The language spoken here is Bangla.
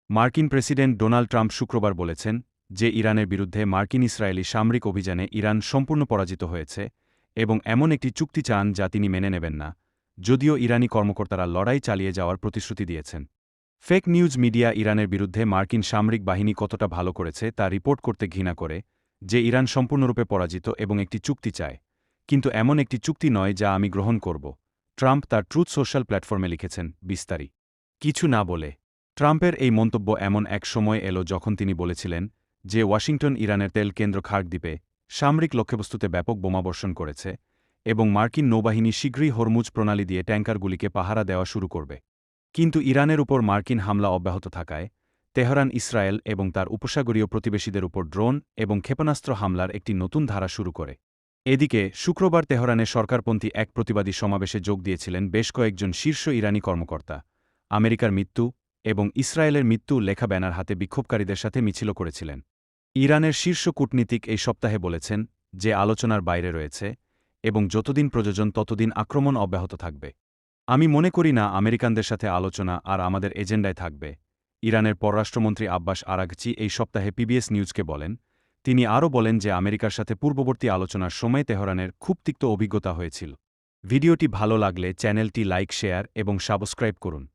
মার্কিন প্রেসিডেন্ট ডোনাল্ড ট্রাম্প শুক্রবার বলেছেন যে ইরানের বিরুদ্ধে মার্কিন ইসরায়েলি সামরিক অভিযানে ইরান সম্পূর্ণ পরাজিত হয়েছে এবং এমন একটি চুক্তি চান যা তিনি মেনে নেবেন না, যদিও ইরানি কর্মকর্তারা লড়াই চালিয়ে যাওয়ার প্রতিশ্রুতি দিয়েছেন। ফেক নিউজ মিডিয়া ইরানের বিরুদ্ধে মার্কিন সামরিক বাহিনী কতটা ভালো করেছে তা রিপোর্ট করতে ঘৃণা করে, যে ইরান সম্পূর্ণরূপে পরাজিত এবং একটি চুক্তি চায়, কিন্তু এমন একটি চুক্তি নয় যা আমি গ্রহণ করব, ট্রাম্প তার ট্রুথ সোশ্যাল প্ল্যাটফর্মে লিখেছেন। বিস্তারিত কিছু না বলে ট্রাম্পের এই মন্তব্য এমন এক সময় এলো যখন তিনি বলেছিলেন যে ওয়াশিংটন ইরানের তেল কেন্দ্র খার্ক দ্বীপে সামরিক লক্ষ্যবস্তুতে ব্যাপক বোমাবর্ষণ করেছে এবং মার্কিন নৌবাহিনী শীঘ্রই হরমুজ প্রণালী দিয়ে ট্যাঙ্কারগুলিকে পাহারা দেওয়া শুরু করবে। কিন্তু ইরানের উপর মার্কিন হামলা অব্যাহত থাকায় তেহরান ইসরায়েল এবং তার উপসাগরীয় প্রতিবেশীদের উপর ড্রোন এবং ক্ষেপণাস্ত্র হামলার একটি নতুন ধারা শুরু করে। এদিকে শুক্রবার তেহরানে সরকারপন্থী এক প্রতিবাদী সমাবেশে যোগ দিয়েছিলেন বেশ কয়েকজন শীর্ষ ইরানি কর্মকর্তা। আমেরিকার মৃত্যু এবং ইসরায়েলের মৃত্যু লেখা ব্যানার হাতে বিক্ষোভকারীদের সাথে মিছিল করেছিলেন। ইরানের শীর্ষ কূটনীতিক এই সপ্তাহে বলেছেন যে আলোচনার বাইরে রয়েছে এবং যতদিন প্রয়োজন ততদিন আক্রমণ অব্যাহত থাকবে। আমি মনে করি না আমেরিকানদের সাথে আলোচনা আর আমাদের এজেন্ডায় থাকবে, ইরানের পররাষ্ট্রমন্ত্রী আব্বাস আরাগচি এই সপ্তাহে পিবিএস নিউজকে বলেন। তিনি আরও বলেন যে আমেরিকার সাথে পূর্ববর্তী আলোচনার সময় তেহরানের খুব তিক্ত অভিজ্ঞতা হয়েছিল। ভিডিওটি ভালো লাগলে চ্যানেলটি লাইক, শেয়ার এবং সাবস্ক্রাইব করুন।